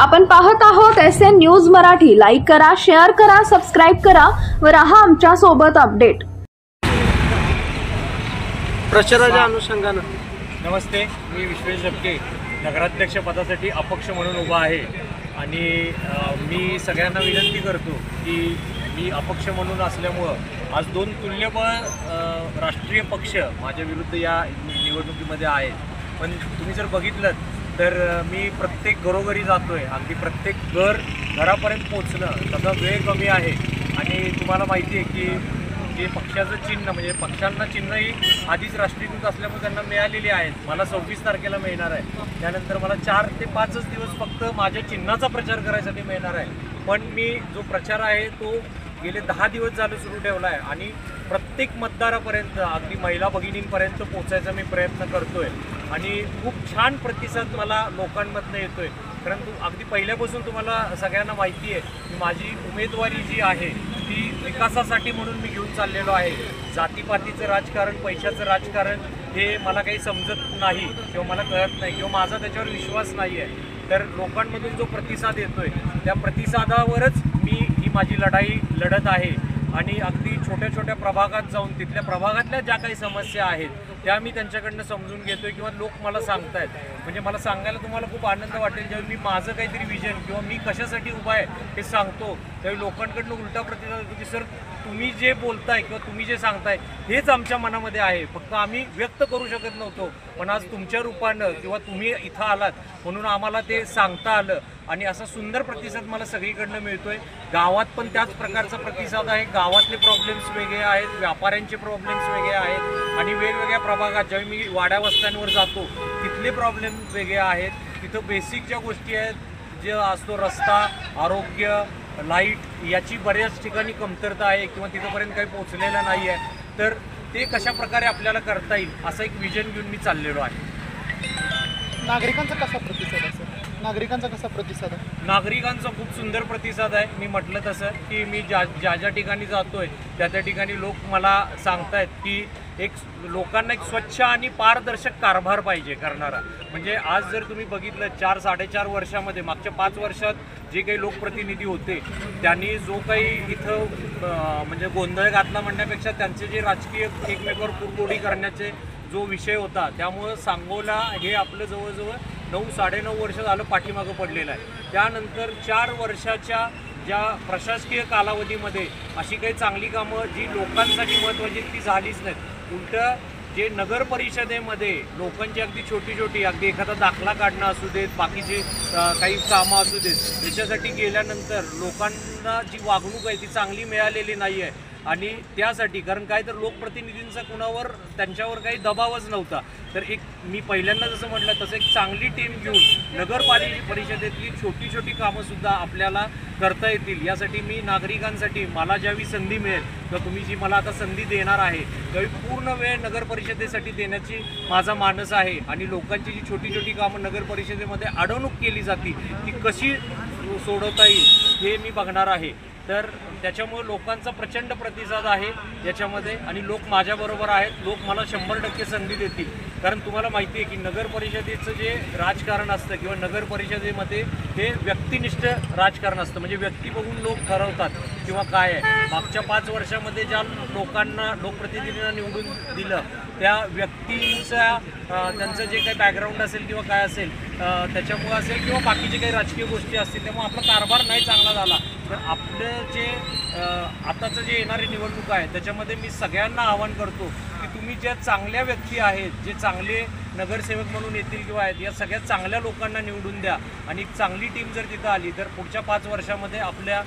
आपण पाहत आहोत SN न्यूज मराठी। लाईक करा, शेअर करा, सबस्क्राइब करा व रहा आमच्या सोबत अपडेट। प्रचाराच्या अनुषंगाने नमस्ते, मी विश्वेश झपके नगराध्यक्ष पदासाठी अपक्ष म्हणून उभा आहे आणि मी सगळ्यांना विनंती करतो की मी अपक्ष म्हणून असल्यामुळं आज दोन तुल्यबळ राष्ट्रीय पक्ष माझ्या विरुद्ध या निवडणुकीमध्ये आहेत। पण तुम्ही जर बघितलं तर मी प्रत्येक घरोघरी जातोय, अगदी प्रत्येक घरापर्यंत पोहोचणं त्याचा वेळ कमी आहे आणि तुम्हाला माहिती आहे की जे पक्षाचं चिन्ह म्हणजे पक्षांना चिन्ह ही आधीच राष्ट्रीयकृत असल्यामुळे त्यांना मिळालेली आहेत। मला 26 तारखेला मिळणार आहे, त्यानंतर मला 4 ते 5 दिवस फक्त माझ्या चिन्हाचा प्रचार करायसाठी मिळणार आहे। पण मी जो प्रचार आहे तो गेले 10 दिवस झाले सुरू ठेवला आहे आणि प्रत्येक मतदारापर्यंत अगदी महिला भगिनींपर्यंत पोहोचायचा मी प्रयत्न करतोय आणि खूप छान प्रतिसाद मला लोकांमधनं येतोय। परंतु अगदी पहिल्यापासून तुम्हाला सगळ्यांना माहिती आहे की माझी उमेदवारी जी आहे ती विकासासाठी म्हणून मी घेऊन चाललेलो आहे। जातीपातीचं राजकारण, पैशाचं राजकारण हे मला काही समजत नाही किंवा मला कळत नाही किंवा माझा त्याच्यावर विश्वास नाही आहे। तर लोकांमधून जो प्रतिसाद येतोय त्या प्रतिसादावरच मी ही माझी लढाई लढत आहे आणि अगदी छोट्या छोट्या प्रभागात जाऊन तिथल्या प्रभागातल्या ज्या काही समस्या आहेत त्या मी त्यांच्याकडनं समजून घेतोय किंवा लोक मला सांगतायत। म्हणजे मला सांगायला तुम्हाला खूप आनंद वाटेल जेव्हा मी माझं काहीतरी विजन किंवा मी कशासाठी उभा आहे हे सांगतो त्यावेळी लोकांकडनं उलटा प्रतिसाद येतो की सर तुम्ही जे बोलताय किंवा तुम्ही जे सांगताय हेच आमच्या मनामध्ये आहे, फक्त आम्ही व्यक्त करू शकत नव्हतो, पण आज तुमच्या रूपानं किंवा तुम्ही इथं आलात म्हणून आम्हाला ते सांगता आलं आणि असा सुंदर प्रतिसाद मला सगळीकडनं मिळतोय। गावात पण त्याच प्रकारचा प्रतिसाद आहे। गावातले प्रॉब्लेम्स वेगळे आहेत, व्यापाऱ्यांचे प्रॉब्लेम्स वेगळे आहेत आणि वेगवेगळ्या प्रभागात जेव्हा मी वाड्या वस्त्यांवर जातो तिथले प्रॉब्लेम वेगळे आहेत। तिथं बेसिक ज्या गोष्टी आहेत जे असतो रस्ता, आरोग्य, लाईट याची बऱ्याच ठिकाणी कमतरता आहे किंवा तिथंपर्यंत काही पोहोचलेलं नाही आहे। तर ते कशा प्रकारे आपल्याला करता येईल असं एक विजन घेऊन मी चाललेलो आहे। नागरिकांचा कसा प्रतिसाद असेल? नागरिकांचा कसा प्रतिसाद आहे? नागरिकांचा खूप सुंदर प्रतिसाद आहे। मी म्हटलं तसं की मी ज्या ठिकाणी जातोय त्या ठिकाणी लोक मला सांगतायत की लोकांना एक स्वच्छ आणि पारदर्शक कारभार पाहिजे करणारा। म्हणजे आज जर तुम्ही बघितलं 4-4.5 वर्षामध्ये मागच्या 5 वर्षात जे काही लोकप्रतिनिधी होते त्यांनी जो काही इथं म्हणजे गोंधळ घातला म्हणण्यापेक्षा त्यांचे जे राजकीय एकमेकावर कुरघोडी करण्याचे जो विषय होता त्यामुळं सांगोला हे आपलं जवळजवळ 9-9.5 वर्ष झालं पाठीमागं पडलेलं आहे। त्यानंतर 4 वर्षाच्या ज्या प्रशासकीय कालावधीमध्ये अशी काही चांगली कामं जी लोकांसाठी महत्त्वाची ती झालीच नाहीत। उलटं जे नगर परिषदेमध्ये लोकांची अगदी छोटी अगदी एखादा दाखला काढणं असू देत, बाकीचे काही कामं असू देत, त्याच्यासाठी गेल्यानंतर लोकांना जी वागणूक आहे ती चांगली मिळालेली नाही आहे आणि त्यासाठी कारण काय तर लोकप्रतिनिधींचा कुणावर त्यांच्यावर काही दबावच नव्हता। तर मी पहिल्यांदा जसं म्हटलं तसं एक चांगली टीम घेऊन नगरपालिका परिषदेतली छोटी कामंसुद्धा आपल्याला करता येतील यासाठी मी नागरिकांसाठी मला ज्यावेळी संधी मिळेल किंवा तुम्ही जी मला आता संधी देणार आहे त्यावेळी पूर्ण वेळ नगर परिषदेसाठी देण्याची माझा मानस आहे आणि लोकांची जी छोटी कामं नगर परिषदेमध्ये अडवणूक केली जाते ती कशी सोडवता येईल हे मी बघणार आहे। तर त्याच्यामुळे लोकांचा प्रचंड प्रतिसाद आहे याच्यामध्ये आणि लोक माझ्याबरोबर आहेत। लोक मला 100% संधी देतील कारण तुम्हाला माहिती आहे की नगर परिषदेचं जे राजकारण असतं किंवा नगर परिषदेमध्ये हे व्यक्तिनिष्ठ राजकारण असतं। म्हणजे व्यक्ती बघून लोक ठरवतात किंवा काय आहे। मागच्या 5 वर्षामध्ये ज्या लोकप्रतिनिधींना निवडून दिलं त्या व्यक्तींचा त्यांचं जे काही बॅकग्राऊंड असेल किंवा काय असेल त्याच्यामुळे असेल किंवा बाकीचे काही राजकीय गोष्टी असतील त्यामुळे आपला कारभार नाही चांगला झाला। तर आपलं जे आताचं जे येणारी निवडणूक आहे त्याच्यामध्ये मी सगळ्यांना आवाहन करतो की तुम्ही ज्या चांगल्या व्यक्ती आहेत, जे चांगले नगरसेवक म्हणून येतील किंवा आहेत, या सगळ्यात चांगल्या लोकांना निवडून द्या आणि एक चांगली टीम जर तिथं आली तर पुढच्या 5 वर्षामध्ये आपल्या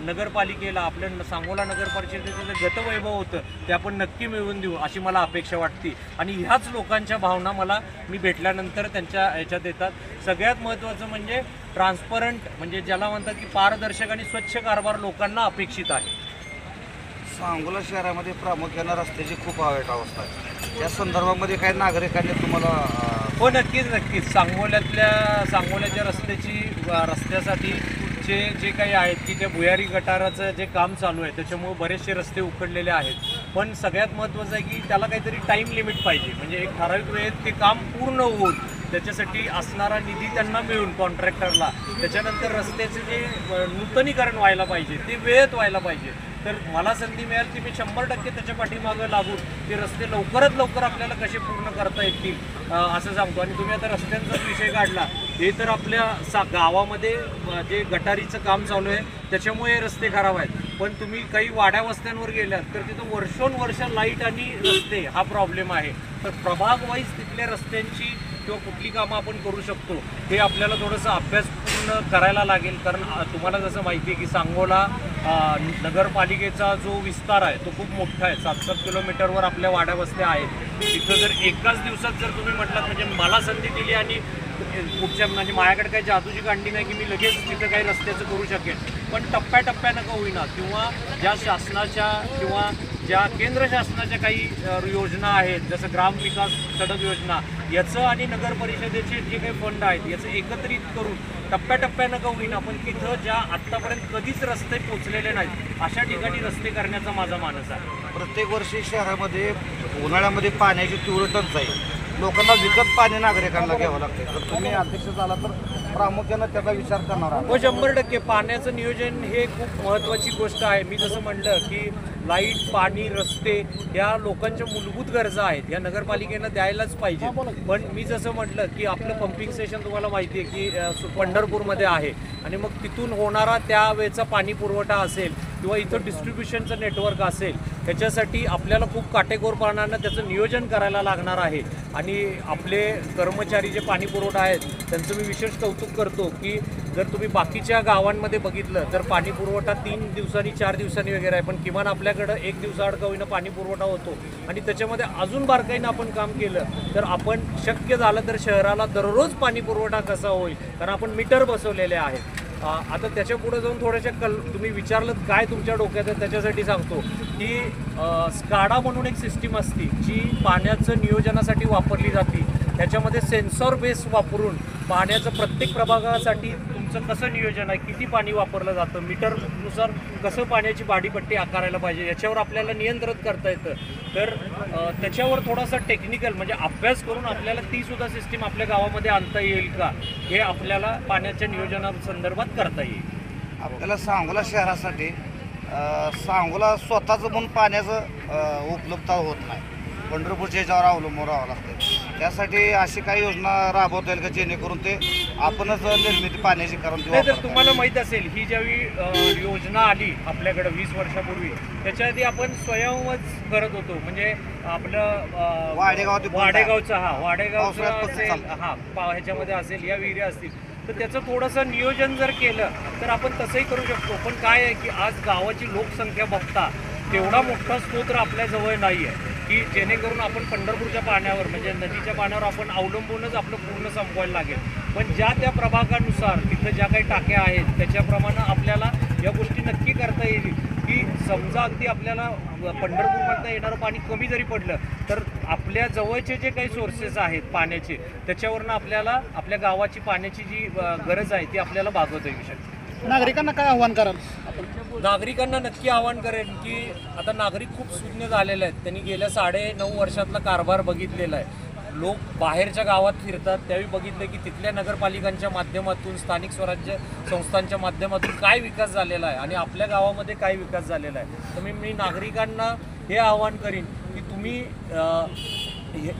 नगरपालिकेला आपल्या सांगोला नगर परिषदेचं जे गतवैभव होतं ते आपण नक्की मिळवून देऊ अशी मला अपेक्षा वाटते आणि ह्याच लोकांच्या भावना मला मी भेटल्यानंतर त्यांच्या ह्याच्यात येतात। सगळ्यात महत्त्वाचं म्हणजे ट्रान्सपरंट म्हणजे ज्याला म्हणतात की पारदर्शक आणि स्वच्छ कारभार लोकांना अपेक्षित आहे। सांगोला शहरामध्ये प्रामुख्यानं रस्त्याची खूप वाईट अवस्था आहे, त्या संदर्भामध्ये काही नागरिकांनी तुम्हाला? हो नक्कीच सांगोल्याच्या रस्त्यासाठी जे काही आहेत की त्या भुयारी गटाराचं जे काम चालू आहे त्याच्यामुळे बरेचसे रस्ते उखडलेले आहेत। पण सगळ्यात महत्त्वाचं आहे की त्याला काहीतरी टाईम लिमिट पाहिजे, म्हणजे एक ठराविक वेळेत ते काम पूर्ण होऊन त्याच्यासाठी असणारा निधी त्यांना मिळून कॉन्ट्रॅक्टरला, त्याच्यानंतर रस्त्याचे जे नूतनीकरण व्हायला पाहिजे ते वेळेत व्हायला पाहिजे. तर मला संधी मिळेल की मी 100% त्याच्या पाठीमागं लागून ते रस्ते लवकरात लवकर आपल्याला कसे पूर्ण करता येतील असं सांगतो. आणि तुम्ही आता रस्त्यांचाच विषय काढला, हे तर आपल्या गावामध्ये जे गटारीचं काम चालू आहे त्याच्यामुळे रस्ते खराब आहेत. पण तुम्ही काही वाड्या वस्त्यांवर गेलात तर तिथं वर्षोनवर्ष लाईट आणि रस्ते हा प्रॉब्लेम आहे. तर प्रभाग वाईज तिथल्या रस्त्यांची किंवा कुठली कामं आपण करू शकतो हे आपल्याला थोडंसं अभ्यासपूर्ण करायला लागेल. कारण तुम्हाला जसं माहिती आहे की सांगोला नगरपालिकेचा जो विस्तार आहे तो खूप मोठा आहे. 7-7 किलोमीटरवर आपल्या वाड्या वस्त्या आहेत. तिथं जर एकाच दिवसात जर तुम्ही म्हटलात, म्हणजे मला संधी दिली आणि पुढच्या म्हणजे माझ्याकडे काही जादूची कांडी नाही की मी लगेच तिथं काही रस्त्याचं करू शकेन, पण टप्प्याटप्प्यानं का होईना किंवा ज्या शासनाच्या किंवा ज्या केंद्र शासनाच्या काही योजना आहेत, जसं ग्रामविकास सडक योजना, याचं आणि नगर परिषदेचे जे काही फंड आहेत याचं एकत्रित करून टप्प्याटप्प्यानं का होईना पण तिथं ज्या आत्तापर्यंत कधीच रस्ते पोचलेले नाहीत अशा ठिकाणी रस्ते करण्याचा माझा मानस आहे. प्रत्येक वर्षी शहरामध्ये उन्हाळ्यामध्ये पाण्याची तीव्र टंचाई, लोकांना विकत पाणी नागरिकांना घ्यावं लागते. तर तुम्ही अध्यक्ष झाला तर प्रामुख्यानं त्याचा विचार करणार आहात? हो, 100%. पाण्याचं नियोजन हे खूप महत्त्वाची गोष्ट आहे. मी जसं म्हटलं की लाईट, पाणी, रस्ते या लोकांच्या मूलभूत गरजा आहेत, या नगरपालिकेनं द्यायलाच पाहिजे. पण मी जसं म्हटलं की आपलं पंपिंग स्टेशन तुम्हाला माहिती आहे की पंढरपूरमध्ये आहे आणि मग तिथून होणारा त्यावेळेचा पाणी पुरवठा असेल किंवा इथं डिस्ट्रीब्युशनचं नेटवर्क असेल, त्याच्यासाठी आपल्याला खूप काटेकोरपणानं त्याचं नियोजन करायला लागणार आहे. आणि आपले कर्मचारी जे पाणी पुरवठा आहेत त्यांचं मी विशेष कौतुक करतो की जर तुम्ही बाकीच्या गावांमध्ये बघितलं तर पाणी पुरवठा 3 दिवसांनी 4 दिवसांनी वगैरे आहे, पण किमान आपल्याकडं 1 दिवसाआड का होईना पाणी पुरवठा होतो. आणि त्याच्यामध्ये अजून बारकाईनं आपण काम केलं तर आपण शक्य झालं तर शहराला दररोज पाणी पुरवठा कसा होईल, कारण आपण मीटर बसवलेले आहेत. आता त्याच्या पुढे जाऊन थोड्याशा तुम्ही विचारलं काय तुमच्या डोक्यात आहे त्याच्यासाठी सांगतो की स्काडा म्हणून एक सिस्टीम असते जी पाण्याचं नियोजनासाठी वापरली जाते. त्याच्यामध्ये सेन्सॉर बेस वापरून पाण्याचं प्रत्येक प्रभागासाठी तुमचं कसं नियोजन आहे, किती पाणी वापरलं जातं, मीटरनुसार कसं पाण्याची भाडीपट्टी आकारायला पाहिजे याच्यावर आपल्याला नियंत्रित करता येतं. तर त्याच्यावर थोडासा टेक्निकल म्हणजे अभ्यास करून आपल्याला ती सुद्धा सिस्टीम आपल्या गावामध्ये आणता येईल का हे आपल्याला पाण्याच्या नियोजनासंदर्भात करता येईल. आपल्याला सांगोला शहरासाठी सांगोला स्वतःचं म्हणून पाण्याचं उपलब्धता होत नाही, पंढरपूरच्या ह्याच्यावर अवलंबून राहावं लागतं. त्यासाठी अशी काही योजना राबवता येईल का जेणेकरून ते आपणच निर्मिती पाण्याची करून नाही. तर तुम्हाला माहीत असेल ही ज्यावेळी योजना आली आपल्याकडं 20 वर्षापूर्वी, त्याच्या आधी आपण स्वयंच करत होतो. म्हणजे आपलं वाडेगावचं वाडेगावचं असेल, ह्याच्यामध्ये असेल, या विहिरी असतील, तर त्याचं थोडंसं नियोजन जर केलं तर आपण तसंही करू शकतो. पण काय आहे की आज गावाची लोकसंख्या बघता तेवढा मोठा स्तोत्र आपल्याजवळ नाही आहे की जेणेकरून आपण पंढरपूरच्या पाण्यावर म्हणजे नदीच्या पाण्यावर आपण अवलंबूनच आपलं पूर्ण संपवायला लागेल. पण ज्या त्या प्रभागानुसार तिथं ज्या काही टाक्या आहेत त्याच्याप्रमाणे आपल्याला या गोष्टी नक्की करता येईल की समजा अगदी आपल्याला पंढरपूरमधनं येणारं पाणी कमी जरी पडलं तर आपल्या जवळचे जे काही सोर्सेस आहेत पाण्याचे त्याच्यावरनं आपल्याला आपल्या गावाची पाण्याची जी गरज आहे ती आपल्याला भागवता येऊ शकते. नागरिकांना काय आव्हान कराल? नागरिकांना नक्की आवाहन करेन की आता नागरिक खूप सुज्ञ झालेले आहेत. त्यांनी गेल्या 9.5 वर्षातला कारभार बघितलेला आहे. लोक बाहेरच्या गावात फिरतात त्यावेळी बघितलं की तिथल्या नगरपालिकांच्या माध्यमातून स्थानिक स्वराज्य संस्थांच्या माध्यमातून काय विकास झालेला आहे आणि आपल्या गावामध्ये काय विकास झालेला आहे. तर मी नागरिकांना हे आवाहन करीन की तुम्ही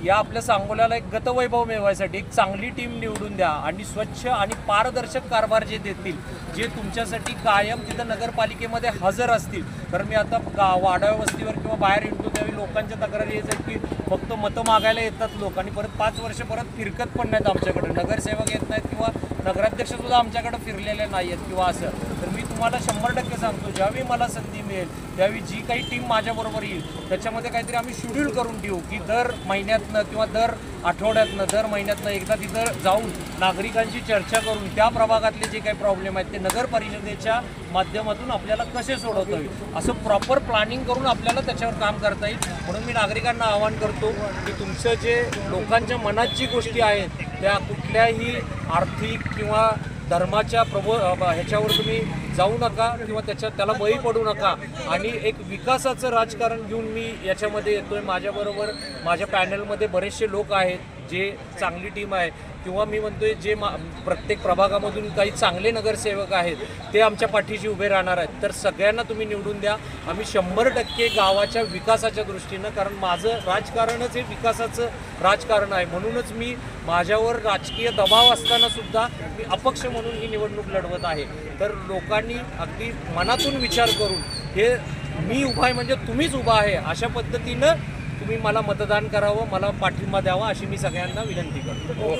या आपल्या सांगोल्याला एक गतवैभव मिळवायसाठी एक चांगली टीम निवडून द्या आणि स्वच्छ आणि पारदर्शक कारभार जे देतील, जे तुमच्यासाठी कायम तिथं नगरपालिकेमध्ये हजर असतील. कारण मी आता वाड्या वस्तीवर किंवा बाहेर येतो त्यावेळी लोकांच्या तक्रारी येत आहेत की फक्त मतं मागायला येतात लोक आणि परत 5 वर्ष परत फिरकत पण नाहीत आमच्याकडे, नगरसेवक येत नाहीत किंवा नगराध्यक्षसुद्धा आमच्याकडे फिरलेले नाही आहेत किंवा असं. तर मी तुम्हाला 100% सांगतो ज्यावेळी मला संधी मिळेल त्यावेळी जी काही टीम माझ्याबरोबर येईल त्याच्यामध्ये काहीतरी आम्ही शेड्यूल करून ठेवू की दर महिन्यातनं किंवा दर आठवड्यातनं दर महिन्यातनं एकदा तिथं जाऊन नागरिकांशी चर्चा करून त्या प्रभागातले जे काही प्रॉब्लेम आहेत ते नगर परिषदेच्या माध्यमातून आपल्याला कसे सोडवता येईल असं प्रॉपर प्लॅनिंग करून आपल्याला त्याच्यावर काम करता येईल. म्हणून मी नागरिकांना आवाहन करतो की तुमचं जे लोकांच्या मनात जी गोष्टी आहेत त्या कुठल्याही आर्थिक किंवा धर्माच्या ह्याच्यावर तुम्ही जाऊ नका किंवा त्याला बळी पडू नका आणि एक विकासाचं राजकारण घेऊन मी याच्यामध्ये येतोय. माझ्याबरोबर माझ्या पॅनलमध्ये बरेचसे लोक आहेत जे चांगली टीम आहे किंवा मी म्हणतोय जे प्रत्येक प्रभागामधून काही चांगले नगरसेवक आहेत ते आमच्या पाठीशी उभे राहणार आहेत, तर सगळ्यांना तुम्ही निवडून द्या. आम्ही 100% गावाच्या विकासाच्या दृष्टीनं, कारण माझं राजकारणच हे विकासाचं राजकारण आहे, म्हणूनच मी माझ्यावर राजकीय दबाव असताना सुद्धा मी अपक्ष म्हणून ही निवडणूक लढवत आहे. तर लोकांनी अगदी मनातून विचार करून हे मी उभा आहे म्हणजे तुम्हीच उभा आहे अशा पद्धतीनं तुम्ही मला मतदान करावं, मला पाठिंबा द्यावा अशी मी सगळ्यांना विनंती करतो.